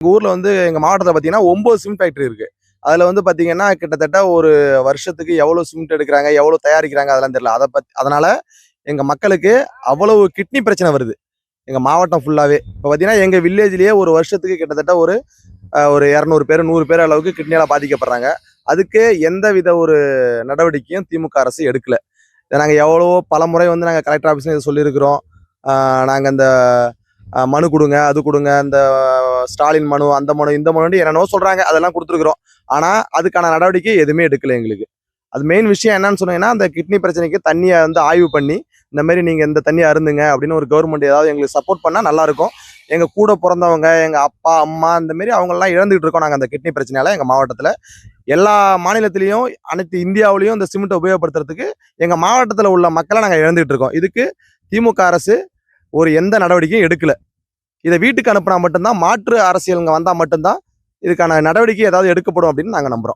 எங்கள் ஊரில் வந்து எங்கள் மாவட்டத்தில் பார்த்தீங்கன்னா 9 சிமெண்ட் ஃபேக்ட்ரி இருக்குது. அதில் வந்து பார்த்தீங்கன்னா கிட்டத்தட்ட ஒரு வருஷத்துக்கு எவ்வளோ சிமெண்ட் எடுக்கிறாங்க, எவ்வளோ தயாரிக்கிறாங்க அதெல்லாம் தெரியல. அதனால எங்கள் மக்களுக்கு அவ்வளவு கிட்னி பிரச்சனை வருது எங்கள் மாவட்டம் ஃபுல்லாகவே. இப்போ பார்த்தீங்கன்னா எங்கள் வில்லேஜ்லேயே ஒரு வருஷத்துக்கு கிட்டத்தட்ட ஒரு 200 பேர் 100 பேர் அளவுக்கு கிட்னியால் பாதிக்கப்படுறாங்க. அதுக்கு எந்த வித ஒரு நடவடிக்கையும் திமுக அரசு எடுக்கல. இதை நாங்கள் எவ்வளோ பல முறை வந்து நாங்கள் கலெக்டர் ஆஃபீஸ்ல இதை சொல்லியிருக்கிறோம். நாங்கள் இந்த மனு கொடுங்க, அது கொடுங்க, இந்த ஸ்டாலின் மனு, அந்த மனு, இந்த மனு என்னென்னவோ சொல்கிறாங்க, அதெல்லாம் கொடுத்துருக்குறோம். ஆனால் அதுக்கான நடவடிக்கை எதுவுமே எடுக்கல எங்களுக்கு. அது மெயின் விஷயம் என்னன்னு சொன்னீங்கன்னா, அந்த கிட்னி பிரச்சனைக்கு தண்ணியை வந்து ஆய்வு பண்ணி, இந்த மாதிரி நீங்கள் இந்த தண்ணியை அருந்துங்க அப்படின்னு ஒரு கவர்மெண்ட் ஏதாவது எங்களுக்கு சப்போர்ட் பண்ணால் நல்லாயிருக்கும். எங்கள் கூட பிறந்தவங்க, எங்கள் அப்பா அம்மா இந்த மாதிரி அவங்கெல்லாம் இழந்துகிட்டு இருக்கோம் நாங்கள் அந்த கிட்னி பிரச்சனையால். எங்கள் மாவட்டத்தில் எல்லா மாநிலத்திலையும் அனைத்து இந்தியாவிலையும் இந்த சிமெண்ட்டை உபயோகப்படுத்துறதுக்கு எங்கள் மாவட்டத்தில் உள்ள மக்களை நாங்கள் இழந்துகிட்டு இருக்கோம். இதுக்கு திமுக அரசு எந்த நடவடிக்கையும் எடுக்கல. இதை வீட்டுக்கு அனுப்புனா மட்டும்தான், மாற்று அரசியலுங்க வந்தால் மட்டும்தான் இதுக்கான நடவடிக்கை ஏதாவது எடுக்கப்படும் அப்படின்னு நாங்கள் நம்புகிறோம்.